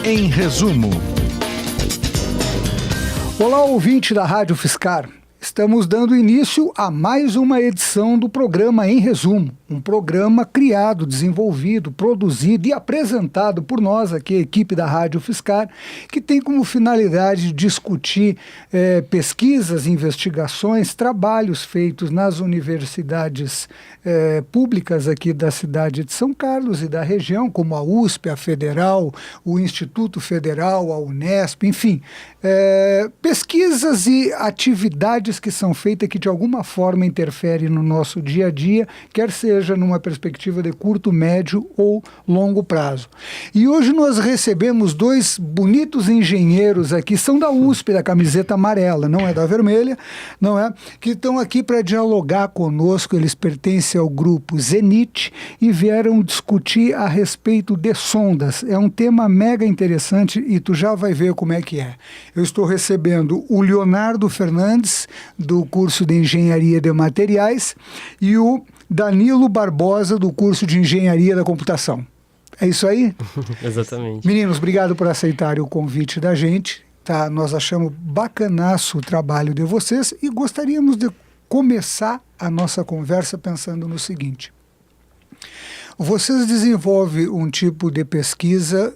em resumo. Olá, ouvinte da Rádio Fiscar. Estamos dando início a mais uma edição do programa Em Resumo, um programa criado, desenvolvido, produzido e apresentado por nós aqui, a equipe da Rádio Fiscar, que tem como finalidade discutir pesquisas, investigações, trabalhos feitos nas universidades públicas aqui da cidade de São Carlos e da região, como a USP, a Federal, o Instituto Federal, a Unesp, enfim, pesquisas e atividades que são feitas que de alguma forma interferem no nosso dia a dia, quer seja numa perspectiva de curto, médio ou longo prazo. E hoje nós recebemos dois bonitos engenheiros aqui, são da USP, da camiseta amarela, não é da vermelha, não é? Que estão aqui para dialogar conosco. Eles pertencem ao grupo Zenit e vieram discutir a respeito de sondas. É um tema mega interessante e tu já vai ver como é que é. Eu estou recebendo o Leonardo Fernandes, do curso de Engenharia de Materiais, e o Danilo Barbosa, do curso de Engenharia da Computação. É isso aí? Exatamente. Meninos, obrigado por aceitarem o convite da gente. Tá? Nós achamos bacanaço o trabalho de vocês e gostaríamos de começar a nossa conversa pensando no seguinte. Vocês desenvolvem um tipo de pesquisa,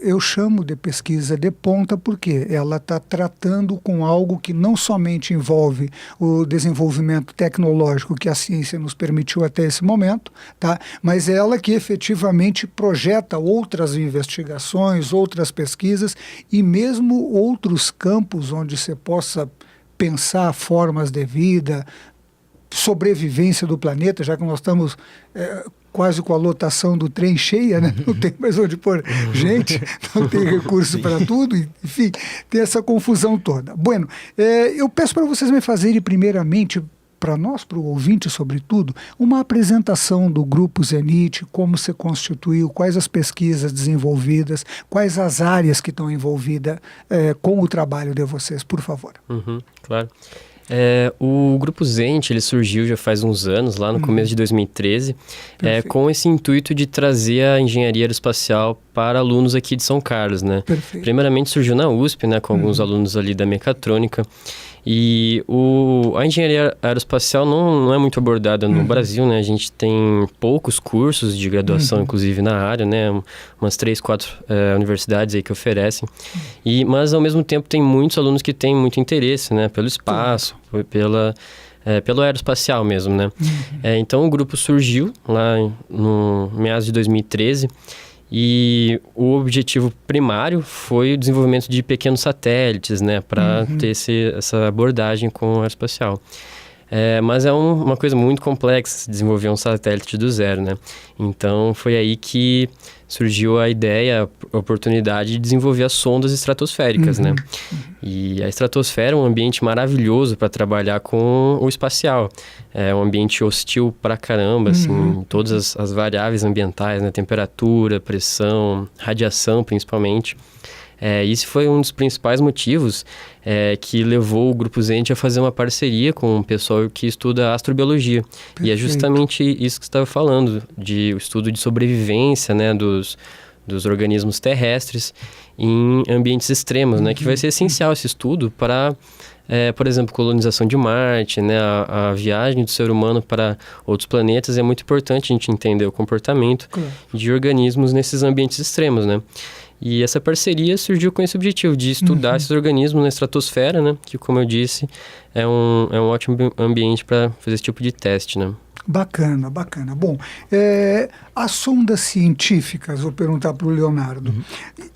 eu chamo de pesquisa de ponta, porque ela está tratando com algo que não somente envolve o desenvolvimento tecnológico que a ciência nos permitiu até esse momento, tá? Mas é ela que efetivamente projeta outras investigações, outras pesquisas e mesmo outros campos onde você possa pensar formas de vida, sobrevivência do planeta, já que nós estamos quase com a lotação do trem cheia, né? Não tem mais onde pôr gente, não tem recurso para tudo, enfim, tem essa confusão toda. Bueno, eu peço para vocês me fazerem primeiramente, para nós, para o ouvinte sobretudo, uma apresentação do Grupo Zenit, como se constituiu, quais as pesquisas desenvolvidas, quais as áreas que estão envolvidas com o trabalho de vocês, por favor. Claro. O Grupo Zenit, ele surgiu já faz uns anos, lá no começo de 2013, com esse intuito de trazer a engenharia aeroespacial para alunos aqui de São Carlos, né? Perfeito. Primeiramente surgiu na USP, né, com alguns alunos ali da mecatrônica, e a engenharia aeroespacial não é muito abordada no Brasil, né? A gente tem poucos cursos de graduação, inclusive na área, né? Umas 3, 4 universidades aí que oferecem. Mas, ao mesmo tempo, tem muitos alunos que têm muito interesse, né? Pelo espaço, pelo aeroespacial mesmo, né? Então, o grupo surgiu lá no meados de 2013. E o objetivo primário foi o desenvolvimento de pequenos satélites, né, para ter essa abordagem com o aeroespacial. Mas é uma coisa muito complexa desenvolver um satélite do zero, né? Então foi aí que surgiu a ideia, a oportunidade de desenvolver as sondas estratosféricas, né? E a estratosfera é um ambiente maravilhoso para trabalhar com o espacial. É um ambiente hostil pra caramba, assim, todas as variáveis ambientais, né? Temperatura, pressão, radiação principalmente. Isso foi um dos principais motivos que levou o Grupo Zenit a fazer uma parceria com um pessoal que estuda astrobiologia. Perfeito. E é justamente isso que você estava falando, o estudo de sobrevivência, né, dos organismos terrestres em ambientes extremos, né, que vai ser essencial esse estudo para, por exemplo, colonização de Marte, né, a viagem do ser humano para outros planetas. É muito importante a gente entender o comportamento de organismos nesses ambientes extremos, né? E essa parceria surgiu com esse objetivo de estudar esses organismos na estratosfera, né? Que, como eu disse, é um ótimo ambiente para fazer esse tipo de teste, né? Bacana, bacana. Bom, as sondas científicas, vou perguntar para o Leonardo.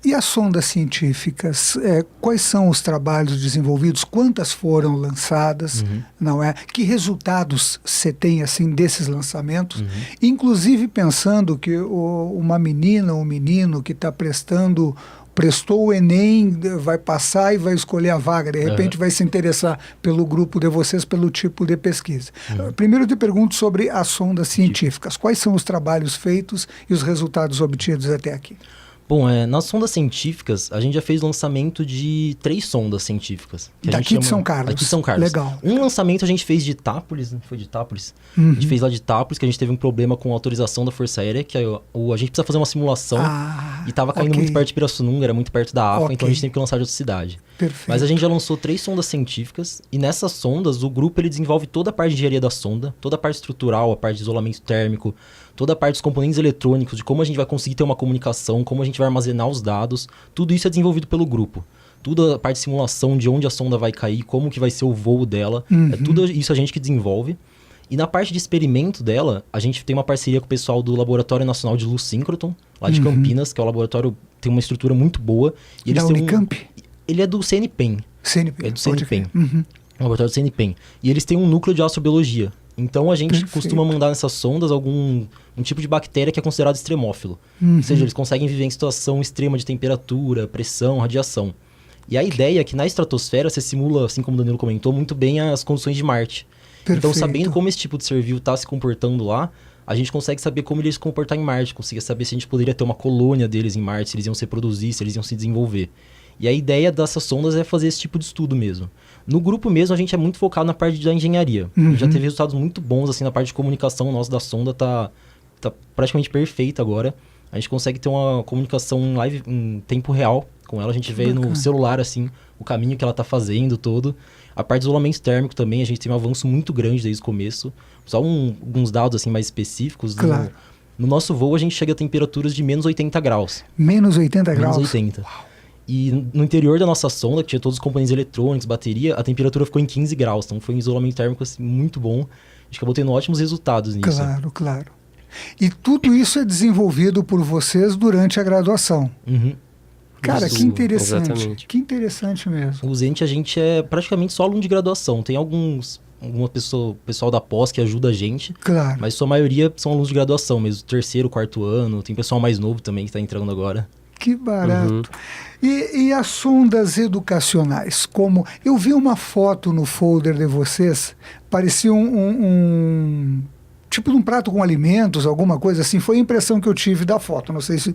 E as sondas científicas, quais são os trabalhos desenvolvidos? Quantas foram lançadas? Não é? Que resultados você tem assim desses lançamentos? Inclusive pensando que uma menina ou um menino que está prestou o Enem, vai passar e vai escolher a vaga, de repente vai se interessar pelo grupo de vocês, pelo tipo de pesquisa. Primeiro eu te pergunto sobre as sondas científicas. Quais são os trabalhos feitos e os resultados obtidos até aqui? Bom, nas sondas científicas, a gente já fez lançamento de 3 sondas científicas. Daqui de São Carlos. Daqui de São Carlos. Legal. Um lançamento a gente fez de Itápolis, foi de Itápolis? A gente fez lá de Itápolis, que a gente teve um problema com a autorização da Força Aérea, que a gente precisa fazer uma simulação E tava caindo muito perto de Pirassununga, era muito perto da AFA, então a gente teve que lançar de outra cidade. Perfeito. Mas a gente já lançou 3 sondas científicas, e nessas sondas, o grupo ele desenvolve toda a parte de engenharia da sonda, toda a parte estrutural, a parte de isolamento térmico, toda a parte dos componentes eletrônicos, de como a gente vai conseguir ter uma comunicação, como a gente vai armazenar os dados, tudo isso é desenvolvido pelo grupo. Tudo a parte de simulação, de onde a sonda vai cair, como que vai ser o voo dela, tudo isso a gente que desenvolve. E na parte de experimento dela, a gente tem uma parceria com o pessoal do Laboratório Nacional de Luz Síncroton, lá de Campinas, que é um laboratório tem uma estrutura muito boa. E eles da Unicamp? Ele é do CNPEM. CNPEM. É do CNPEM. O laboratório do CNPEM. E eles têm um núcleo de astrobiologia. Então a gente costuma mandar nessas sondas um tipo de bactéria que é considerado extremófilo. Ou seja, eles conseguem viver em situação extrema de temperatura, pressão, radiação. E a ideia é que na estratosfera você simula, assim como o Danilo comentou, muito bem as condições de Marte. Perfeito. Então, sabendo como esse tipo de ser vivo está se comportando lá, a gente consegue saber como ele ia se comportar em Marte, consegue saber se a gente poderia ter uma colônia deles em Marte, se eles iam se reproduzir, se eles iam se desenvolver. E a ideia dessas sondas é fazer esse tipo de estudo mesmo. No grupo mesmo, a gente é muito focado na parte da engenharia. A gente já teve resultados muito bons, assim, na parte de comunicação nossa da sonda tá praticamente perfeita agora. A gente consegue ter uma comunicação em live, em tempo real com ela. A gente vê no celular, assim, o caminho que ela tá fazendo todo. A parte de isolamento térmico também, a gente tem um avanço muito grande desde o começo. Só alguns dados, assim, mais específicos. Claro. No nosso voo, a gente chega a temperaturas de menos 80 graus. Menos 80 graus? Menos 80. Uau. E no interior da nossa sonda, que tinha todos os componentes eletrônicos, bateria, a temperatura ficou em 15 graus. Então foi um isolamento térmico assim, muito bom. A gente acabou tendo ótimos resultados nisso. Claro, claro. E tudo isso é desenvolvido por vocês durante a graduação. Cara, que interessante. Exatamente. Que interessante mesmo. O Zenit, a gente é praticamente só aluno de graduação. Tem pessoal da pós que ajuda a gente. Claro. Mas sua maioria são alunos de graduação mesmo. 3º, 4º ano. Tem pessoal mais novo também que está entrando agora. Que barato. E as sondas educacionais? Como eu vi uma foto no folder de vocês, parecia um tipo de um prato com alimentos, alguma coisa assim. Foi a impressão que eu tive da foto. Não sei se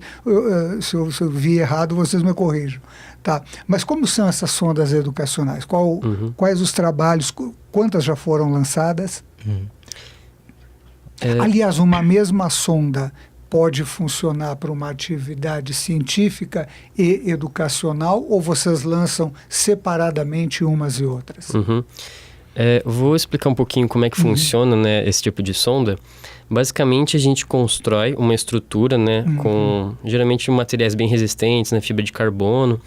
eu vi errado, vocês me corrijam. Tá. Mas como são essas sondas educacionais? Quais os trabalhos? Quantas já foram lançadas? Aliás, uma mesma sonda pode funcionar para uma atividade científica e educacional, ou vocês lançam separadamente umas e outras? Vou explicar um pouquinho como é que funciona, né, esse tipo de sonda. Basicamente, a gente constrói uma estrutura, né, com geralmente materiais bem resistentes, né, fibra de carbono,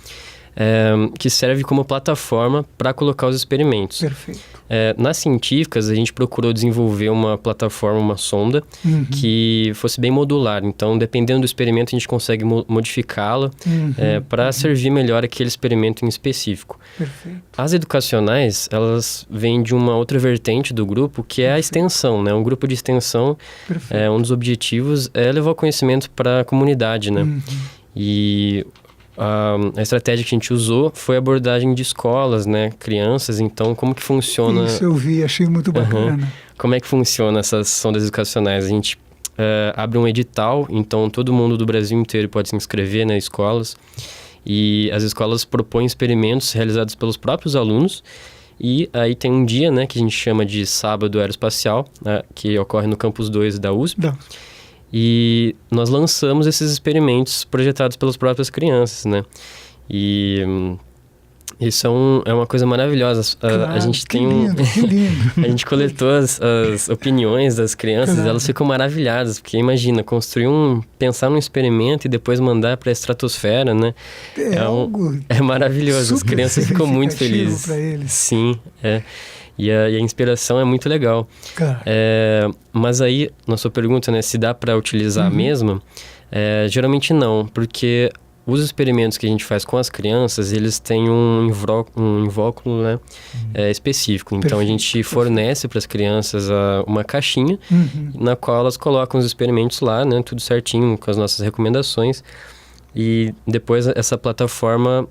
que serve como plataforma para colocar os experimentos. Perfeito. Nas científicas, a gente procurou desenvolver uma plataforma, uma sonda, que fosse bem modular. Então, dependendo do experimento, a gente consegue modificá-la para servir melhor aquele experimento em específico. Perfeito. As educacionais, elas vêm de uma outra vertente do grupo, que é a extensão, né? Um grupo de extensão, um dos objetivos é levar o conhecimento para a comunidade, né? E a estratégia que a gente usou foi a abordagem de escolas, né? Crianças, então como que funciona... Isso eu vi, achei muito bacana. Como é que funciona essas sondas educacionais? A gente abre um edital, então todo mundo do Brasil inteiro pode se inscrever nas escolas, e as escolas propõem experimentos realizados pelos próprios alunos, e aí tem um dia, né, que a gente chama de Sábado Aeroespacial, né, que ocorre no Campus 2 da USP. E nós lançamos esses experimentos projetados pelas próprias crianças, né? E isso é uma coisa maravilhosa. Claro, a gente que lindo. A gente coletou as opiniões das crianças, elas ficam maravilhadas, porque imagina, pensar num experimento e depois mandar para a estratosfera, né? É maravilhoso, as crianças ficam muito felizes. Para eles. Sim, E a inspiração é muito legal. Mas aí, na sua pergunta, né, se dá para utilizar a mesma, geralmente não, porque os experimentos que a gente faz com as crianças, eles têm um invólucro, né, específico. Então, a gente fornece para as crianças uma caixinha, na qual elas colocam os experimentos lá, né, tudo certinho, com as nossas recomendações. E depois essa plataforma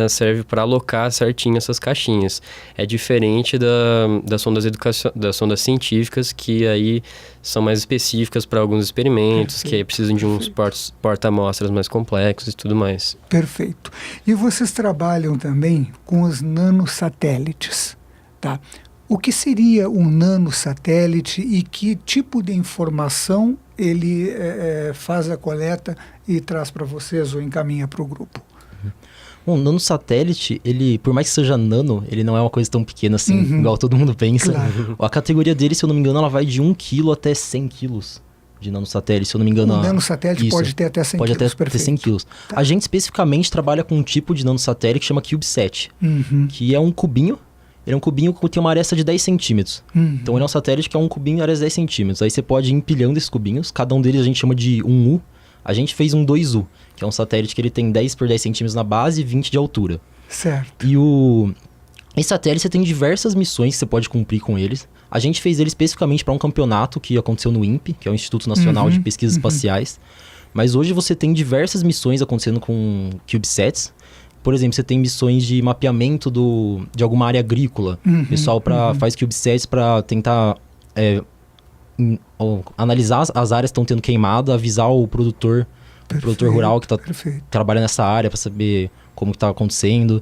serve para alocar certinho essas caixinhas. É diferente das sondas científicas, que aí são mais específicas para alguns experimentos, que aí precisam de uns porta-amostras mais complexos e tudo mais. Perfeito. E vocês trabalham também com os nanosatélites, tá? O que seria um nanosatélite e que tipo de informação ele faz a coleta e traz para vocês ou encaminha para o grupo? Bom, o nanosatélite, ele, por mais que seja nano, ele não é uma coisa tão pequena assim, igual todo mundo pensa. Claro. A categoria dele, se eu não me engano, ela vai de 1 kg até 100 kg de nanosatélite, se eu não me engano. O nanosatélite pode ter até 100 pode quilos, até ter 100 quilos. Tá. A gente especificamente trabalha com um tipo de nanosatélite que chama CubeSat, que é um cubinho. Ele é um cubinho que tem uma aresta de 10 centímetros. Então ele é um satélite que é um cubinho de aresta de 10 centímetros. Aí você pode ir empilhando esses cubinhos. Cada um deles a gente chama de 1U. A gente fez um 2U, que é um satélite que ele tem 10 por 10 centímetros na base e 20 de altura. Certo. E esse satélite você tem diversas missões que você pode cumprir com eles. A gente fez ele especificamente para um campeonato que aconteceu no INPE, que é o Instituto Nacional de Pesquisas Espaciais. Mas hoje você tem diversas missões acontecendo com CubeSats. Por exemplo, você tem missões de mapeamento de alguma área agrícola. O pessoal faz CubeSats para tentar analisar as áreas que estão tendo queimada, avisar o produtor rural que está trabalhando nessa área para saber como está acontecendo.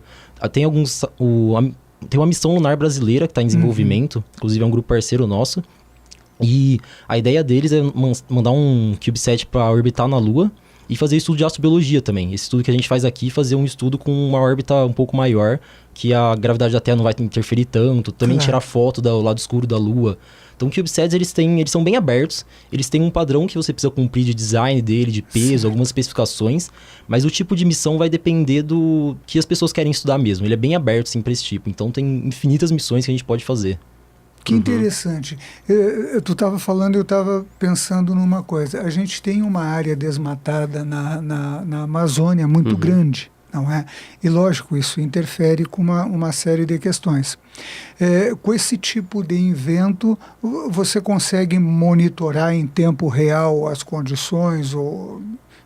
Tem uma missão lunar brasileira que está em desenvolvimento, inclusive é um grupo parceiro nosso. E a ideia deles é mandar um CubeSat para orbitar na Lua e fazer estudo de astrobiologia também. Esse estudo que a gente faz aqui, fazer um estudo com uma órbita um pouco maior, que a gravidade da Terra não vai interferir tanto, também tirar foto do lado escuro da Lua. Então, CubeSats, eles são bem abertos, eles têm um padrão que você precisa cumprir de design dele, de peso, algumas especificações, mas o tipo de missão vai depender do que as pessoas querem estudar mesmo. Ele é bem aberto, sim, para esse tipo. Então, tem infinitas missões que a gente pode fazer. Que interessante. Tu estava falando, eu estava pensando numa coisa. A gente tem uma área desmatada na Amazônia muito grande, não é? E, lógico, isso interfere com uma série de questões. Com esse tipo de invento, você consegue monitorar em tempo real as condições ou...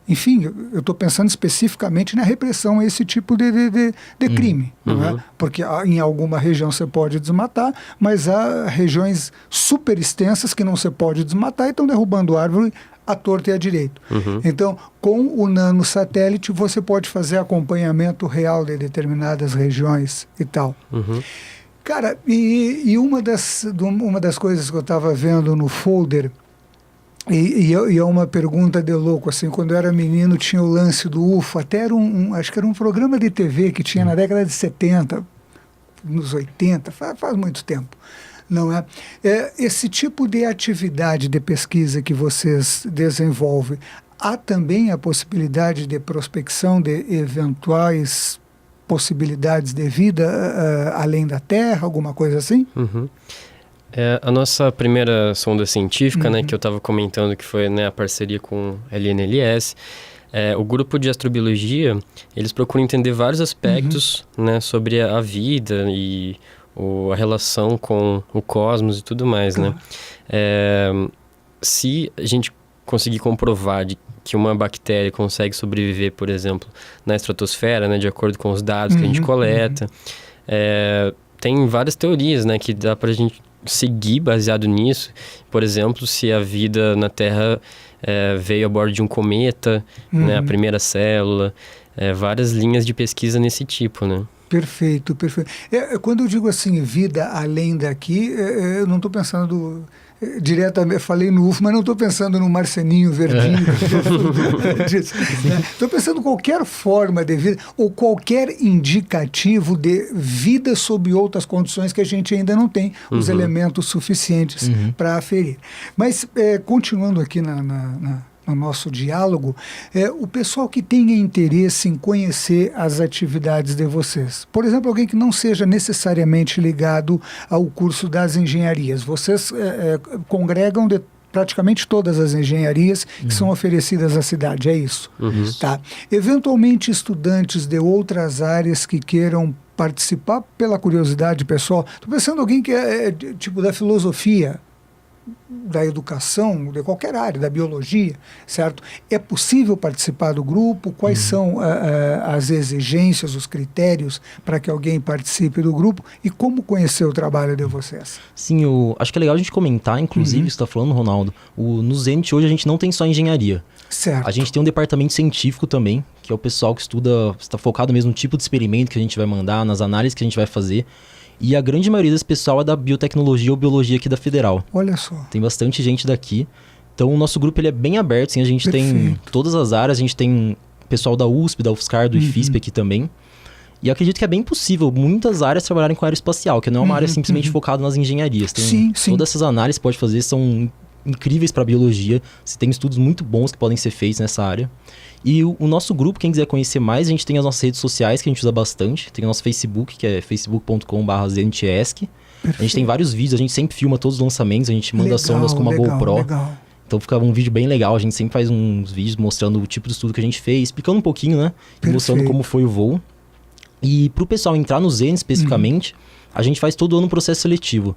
Enfim, eu estou pensando especificamente na repressão a esse tipo de crime, não é? Porque em alguma região você pode desmatar, mas há regiões super extensas que não se pode desmatar e estão derrubando árvore à torta e à direito. Então, com o nanosatélite, você pode fazer acompanhamento real de determinadas regiões e tal. Cara, e uma das coisas que eu estava vendo no folder, e é uma pergunta de louco, assim, quando eu era menino tinha o lance do UFO, até era acho que era um programa de TV que tinha na década de 70, nos 80, faz muito tempo, não é? Esse tipo de atividade de pesquisa que vocês desenvolvem, há também a possibilidade de prospecção de eventuais possibilidades de vida além da Terra, alguma coisa assim? A nossa primeira sonda científica, né, que eu estava comentando, que foi, né, a parceria com a LNLS, o grupo de astrobiologia, eles procuram entender vários aspectos, né, sobre a vida e a relação com o cosmos e tudo mais, né? Se a gente conseguir comprovar que uma bactéria consegue sobreviver, por exemplo, na estratosfera, né, de acordo com os dados que a gente coleta, tem várias teorias, né, que dá para a gente seguir baseado nisso. Por exemplo, se a vida na Terra veio a bordo de um cometa, né, a primeira célula, várias linhas de pesquisa nesse tipo, né? Perfeito, perfeito. Quando eu digo assim, vida além daqui, eu não estou pensando diretamente, falei no UFO, mas não estou pensando no marceninho verdinho. Estou pensando em qualquer forma de vida ou qualquer indicativo de vida sob outras condições que a gente ainda não tem os elementos suficientes para aferir. Mas, continuando aqui no nosso diálogo, o pessoal que tenha interesse em conhecer as atividades de vocês. Por exemplo, alguém que não seja necessariamente ligado ao curso das engenharias. Vocês congregam de praticamente todas as engenharias que são oferecidas à cidade, é isso? Tá. Eventualmente, estudantes de outras áreas que queiram participar pela curiosidade pessoal. Estou pensando em alguém que é tipo da filosofia, da educação, de qualquer área, da biologia, certo? É possível participar do grupo? Quais são as exigências, os critérios para que alguém participe do grupo e como conhecer o trabalho de vocês? Sim, acho que é legal a gente comentar, inclusive, você está falando, Ronaldo, no Zenit hoje a gente não tem só engenharia. Certo. A gente tem um departamento científico também, que é o pessoal que estuda, está focado mesmo no tipo de experimento que a gente vai mandar, nas análises que a gente vai fazer. E a grande maioria desse pessoal é da biotecnologia ou biologia aqui da Federal. Olha só. Tem bastante gente daqui. Então, o nosso grupo ele é bem aberto, assim, a gente tem todas as áreas, a gente tem pessoal da USP, da UFSCar, do IFISP aqui também. E eu acredito que é bem possível muitas áreas trabalharem com aeroespacial, que não é uma área simplesmente focada nas engenharias. Tem todas essas análises que pode fazer são incríveis para a biologia. Você tem estudos muito bons que podem ser feitos nessa área. E o nosso grupo, quem quiser conhecer mais, a gente tem as nossas redes sociais que a gente usa bastante. Tem o nosso Facebook, que é facebook.com/zenitesc. A gente tem vários vídeos, a gente sempre filma todos os lançamentos, a gente manda sondas com uma GoPro. Legal. Então fica um vídeo bem legal, a gente sempre faz uns vídeos mostrando o tipo de estudo que a gente fez, explicando um pouquinho, né? E mostrando como foi o voo. E pro pessoal entrar no Zen especificamente, a gente faz todo ano um processo seletivo.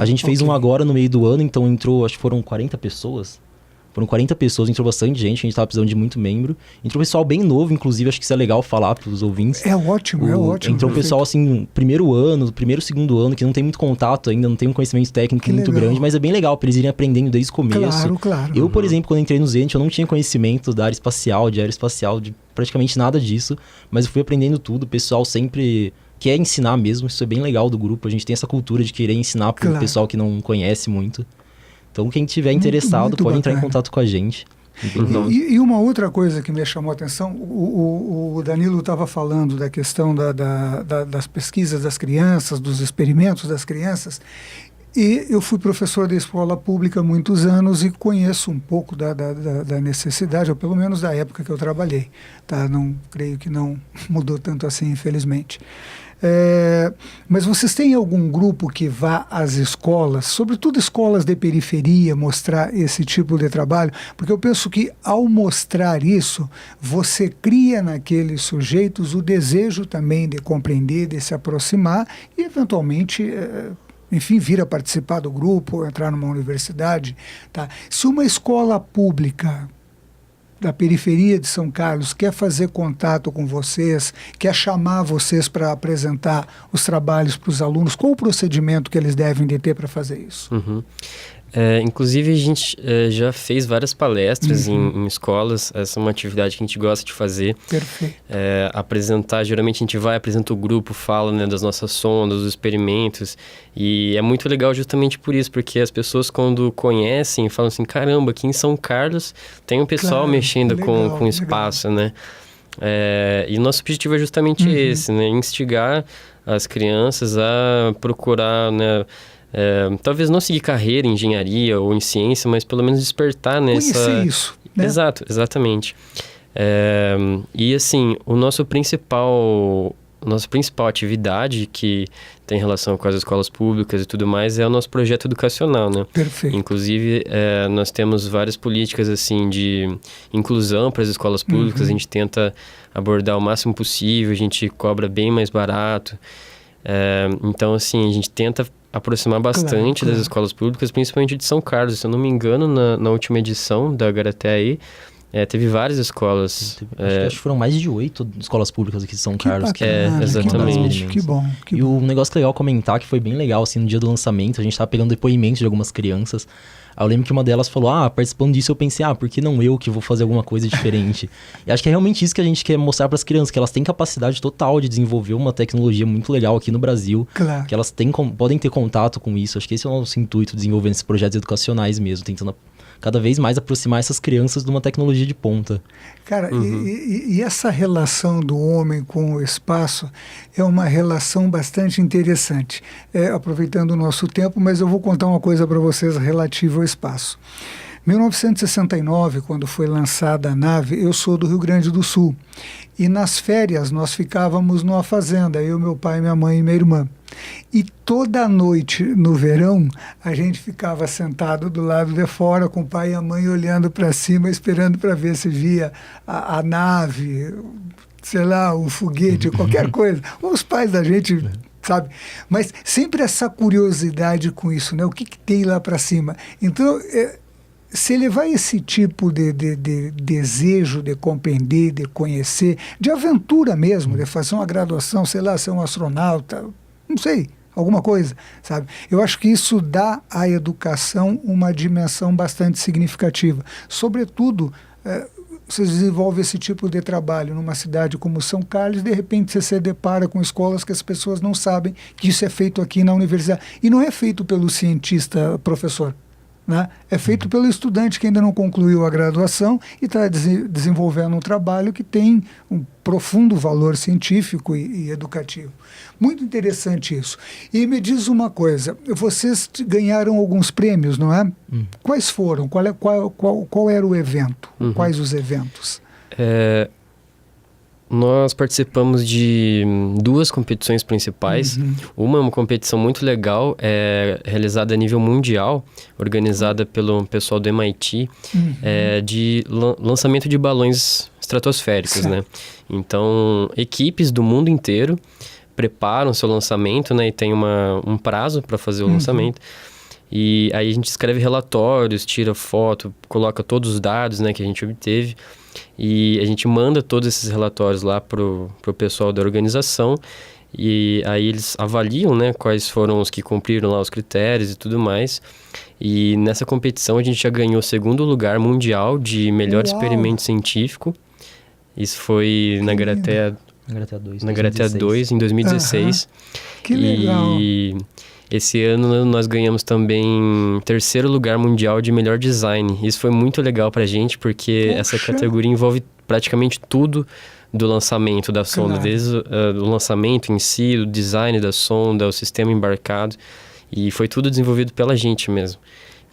A gente fez um agora no meio do ano, então entrou, acho que foram 40 pessoas. Foram 40 pessoas, entrou bastante gente, a gente tava precisando de muito membro. Entrou pessoal bem novo, inclusive, acho que isso é legal falar pros ouvintes. É ótimo. Entrou pessoal, assim, primeiro ano, segundo ano, que não tem muito contato ainda, não tem um conhecimento técnico muito grande, mas é bem legal pra eles irem aprendendo desde o começo. Claro. Eu, por exemplo, quando entrei no Zenit, eu não tinha conhecimento da área espacial, de aeroespacial, de praticamente nada disso, mas eu fui aprendendo tudo, o pessoal sempre quer ensinar mesmo, isso é bem legal do grupo, a gente tem essa cultura de querer ensinar pro pessoal que não conhece muito. Então, quem tiver interessado pode entrar em contato com a gente. E uma outra coisa que me chamou a atenção, o Danilo estava falando da questão das pesquisas das crianças, dos experimentos das crianças, e eu fui professor da escola pública há muitos anos e conheço um pouco da necessidade, ou pelo menos da época que eu trabalhei. Tá? Não, creio que não mudou tanto assim, infelizmente. Mas vocês têm algum grupo que vá às escolas, sobretudo escolas de periferia, mostrar esse tipo de trabalho? Porque eu penso que ao mostrar isso, você cria naqueles sujeitos o desejo também de compreender, de se aproximar e eventualmente, enfim, vir a participar do grupo, ou entrar numa universidade. Tá? Se uma escola pública da periferia de São Carlos quer fazer contato com vocês, quer chamar vocês para apresentar os trabalhos para os alunos, qual o procedimento que eles devem de ter para fazer isso? Inclusive, a gente já fez várias palestras em escolas. Essa é uma atividade que a gente gosta de fazer. Perfeito. Apresentar, geralmente a gente vai, apresenta o grupo, fala, né, das nossas sondas, dos experimentos. E é muito legal justamente por isso, porque as pessoas quando conhecem, falam assim, caramba, aqui em São Carlos tem um pessoal mexendo com espaço, né? E o nosso objetivo é justamente esse, né? Instigar as crianças a procurar, né? Talvez não seguir carreira em engenharia ou em ciência, mas pelo menos despertar nessa... Conhecer isso, né? Exato, exatamente. E assim, nossa principal atividade que tem relação com as escolas públicas e tudo mais é o nosso projeto educacional, né? Perfeito. Inclusive, nós temos várias políticas assim de inclusão para as escolas públicas, a gente tenta abordar o máximo possível, a gente cobra bem mais barato. Então, assim, a gente tenta aproximar bastante das escolas públicas, principalmente de São Carlos. Se eu não me engano, na última edição da Garaté teve várias escolas. Acho que foram mais de 8 escolas públicas aqui de São Carlos. Bacana, exatamente. Que bom. E um negócio legal comentar, que foi bem legal, assim, no dia do lançamento, a gente tava pegando depoimentos de algumas crianças. Aí eu lembro que uma delas falou, participando disso eu pensei, por que não eu que vou fazer alguma coisa diferente? E acho que é realmente isso que a gente quer mostrar para as crianças, que elas têm capacidade total de desenvolver uma tecnologia muito legal aqui no Brasil, que elas podem ter contato com isso. Acho que esse é o nosso intuito, desenvolvendo esses projetos educacionais mesmo, tentando cada vez mais aproximar essas crianças de uma tecnologia de ponta. Cara, e essa relação do homem com o espaço é uma relação bastante interessante. Aproveitando o nosso tempo, mas eu vou contar uma coisa para vocês relativa ao espaço. 1969, quando foi lançada a nave, eu sou do Rio Grande do Sul. E nas férias nós ficávamos numa fazenda, eu, meu pai, minha mãe e minha irmã. E toda noite no verão a gente ficava sentado do lado de fora com o pai e a mãe olhando para cima, esperando para ver se via a nave, sei lá, um foguete, qualquer coisa. Os pais da gente, sabe? Mas sempre essa curiosidade com isso, né? O que tem lá para cima? Então, se elevar esse tipo de desejo de compreender, de conhecer, de aventura mesmo, de fazer uma graduação, sei lá, ser um astronauta, não sei, alguma coisa, sabe? Eu acho que isso dá à educação uma dimensão bastante significativa. Sobretudo, você desenvolve esse tipo de trabalho numa cidade como São Carlos, de repente você se depara com escolas que as pessoas não sabem que isso é feito aqui na universidade. E não é feito pelo cientista professor. né? É feito pelo estudante que ainda não concluiu a graduação e está desenvolvendo um trabalho que tem um profundo valor científico e educativo. Muito interessante isso. E me diz uma coisa, vocês ganharam alguns prêmios, não é? Quais foram? Qual era o evento? Quais os eventos? Nós participamos de 2 competições principais. Uma é uma competição muito legal, realizada a nível mundial, organizada pelo pessoal do MIT, de lançamento de balões estratosféricos, né? Então, equipes do mundo inteiro preparam seu lançamento, né? E tem um prazo para fazer o lançamento. E aí a gente escreve relatórios, tira foto, coloca todos os dados, né, que a gente obteve. E a gente manda todos esses relatórios lá pro pessoal da organização. E aí eles avaliam, né, quais foram os que cumpriram lá os critérios e tudo mais. E nessa competição a gente já ganhou o 2º lugar mundial de melhor experimento científico. Isso foi na Garatea 2 em 2016. Que legal! E esse ano nós ganhamos também 3º lugar mundial de melhor design. Isso foi muito legal pra gente, porque essa categoria envolve praticamente tudo do lançamento da sonda, desde o lançamento em si, o design da sonda, o sistema embarcado. E foi tudo desenvolvido pela gente mesmo.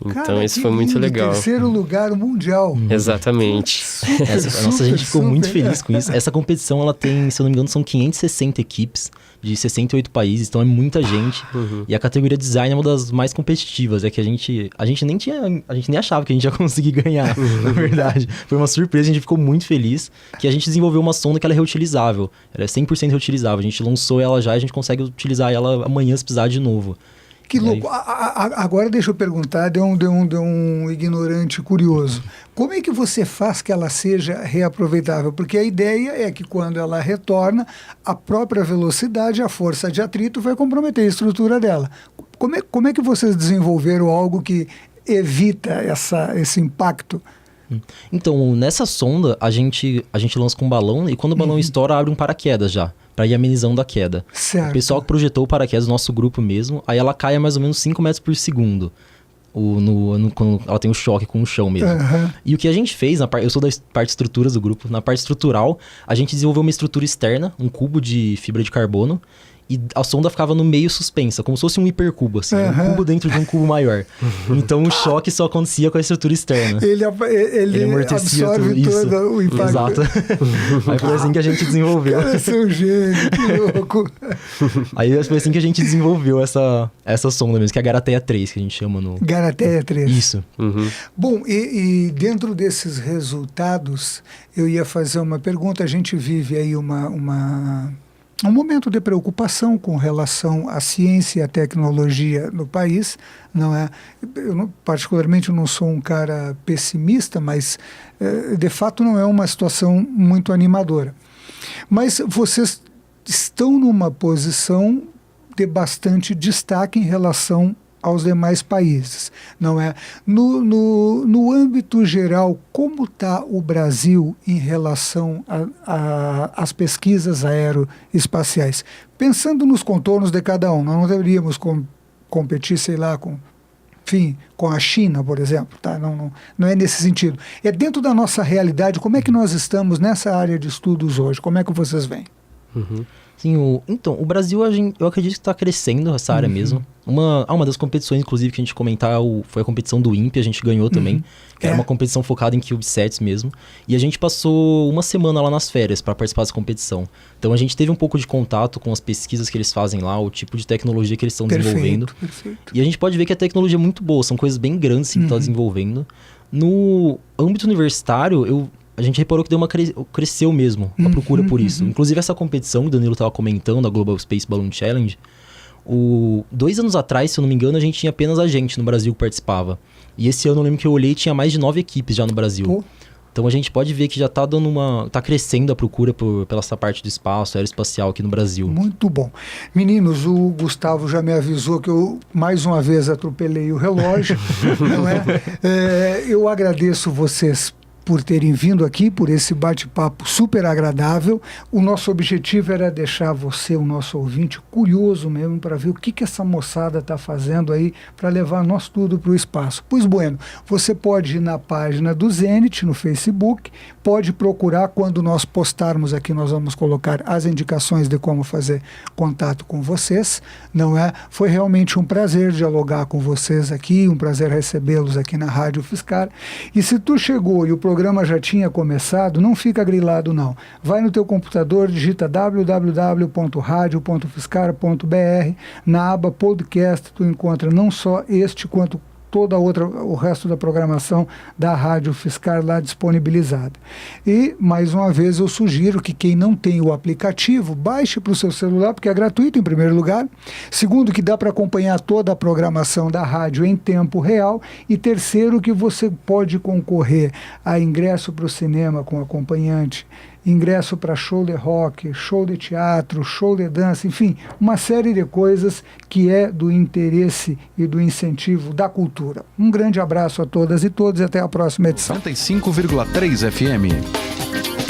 Então, isso foi muito legal. 3º lugar mundial. Exatamente. A gente ficou muito feliz com isso. Essa competição, ela tem, se eu não me engano, são 560 equipes de 68 países, então é muita gente. E a categoria design é uma das mais competitivas. É que a gente nem achava que a gente ia conseguir ganhar, na verdade. Foi uma surpresa, a gente ficou muito feliz que a gente desenvolveu uma sonda que ela é reutilizável. Ela é 100% reutilizável. A gente lançou ela já e a gente consegue utilizar ela amanhã se precisar de novo. Que louco. Agora deixa eu perguntar, de um ignorante curioso. Como é que você faz que ela seja reaproveitável? Porque a ideia é que quando ela retorna, a própria velocidade, a força de atrito vai comprometer a estrutura dela. Como é que vocês desenvolveram algo que evita esse impacto? Então, nessa sonda, a gente lança com um balão e quando o balão estoura, abre um paraquedas já, para ir amenizando a queda. Certo. O pessoal que projetou o paraquedas, nosso grupo mesmo, aí ela cai a mais ou menos 5 metros por segundo. Quando ela tem o choque com o chão mesmo. E o que a gente fez, eu sou da parte estruturas do grupo, na parte estrutural, a gente desenvolveu uma estrutura externa, um cubo de fibra de carbono, e a sonda ficava no meio suspensa, como se fosse um hipercubo, assim, um cubo dentro de um cubo maior. Então o choque só acontecia com a estrutura externa. Ele absorve todo o impacto. Exato. Aí foi assim que a gente desenvolveu. Cara, seu gênio, que louco. Aí foi assim que a gente desenvolveu essa sonda mesmo, que é a Garatea 3, que a gente chama no... Garatea 3. Isso. Bom, e dentro desses resultados, eu ia fazer uma pergunta. A gente vive aí um momento de preocupação com relação à ciência e à tecnologia no país, não é? Particularmente eu não sou um cara pessimista, mas de fato não é uma situação muito animadora. Mas vocês estão numa posição de bastante destaque em relação aos demais países, não é? No âmbito geral, como está o Brasil em relação às pesquisas aeroespaciais? Pensando nos contornos de cada um, nós não deveríamos competir, sei lá, com a China, por exemplo, tá? Não é nesse sentido. É dentro da nossa realidade, como é que nós estamos nessa área de estudos hoje? Como é que vocês veem? Sim, então, o Brasil, eu acredito que está crescendo essa área mesmo. Uma das competições, inclusive, que a gente comentar foi a competição do INPE, a gente ganhou também, que era uma competição focada em CubeSats mesmo. E a gente passou uma semana lá nas férias para participar dessa competição. Então a gente teve um pouco de contato com as pesquisas que eles fazem lá, o tipo de tecnologia que eles estão desenvolvendo. Perfeito. E a gente pode ver que a tecnologia é muito boa, são coisas bem grandes que está desenvolvendo. No âmbito universitário, a gente reparou que cresceu mesmo a procura por isso. Inclusive essa competição que o Danilo estava comentando, a Global Space Balloon Challenge, 2 anos atrás, se eu não me engano, a gente tinha apenas a gente no Brasil que participava. E esse ano eu lembro que eu olhei e tinha mais de 9 equipes já no Brasil. Então a gente pode ver que já está tá crescendo a procura pela essa parte do espaço aeroespacial aqui no Brasil. Muito bom. Meninos, o Gustavo já me avisou que eu mais uma vez atropelei o relógio. Não é? Eu agradeço vocês por terem vindo aqui, por esse bate-papo super agradável. O nosso objetivo era deixar você, o nosso ouvinte, curioso mesmo para ver o que essa moçada está fazendo aí para levar nós tudo para o espaço. Pois bueno, você pode ir na página do Zenit, no Facebook, pode procurar, quando nós postarmos aqui, nós vamos colocar as indicações de como fazer contato com vocês, não é? Foi realmente um prazer dialogar com vocês aqui, um prazer recebê-los aqui na Rádio UFSCar. E se tu chegou e o programa já tinha começado, não fica grilado não. Vai no teu computador, digita www.radio.ufscar.br, na aba podcast tu encontra não só este quanto toda o resto da programação da Rádio UFSCar lá disponibilizada. E, mais uma vez, eu sugiro que quem não tem o aplicativo, baixe para o seu celular, porque é gratuito em primeiro lugar. Segundo, que dá para acompanhar toda a programação da rádio em tempo real. E terceiro, que você pode concorrer a ingresso para o cinema com acompanhante, ingresso para show de rock, show de teatro, show de dança, enfim, uma série de coisas que é do interesse e do incentivo da cultura. Um grande abraço a todas e todos e até a próxima edição. 95,3 FM.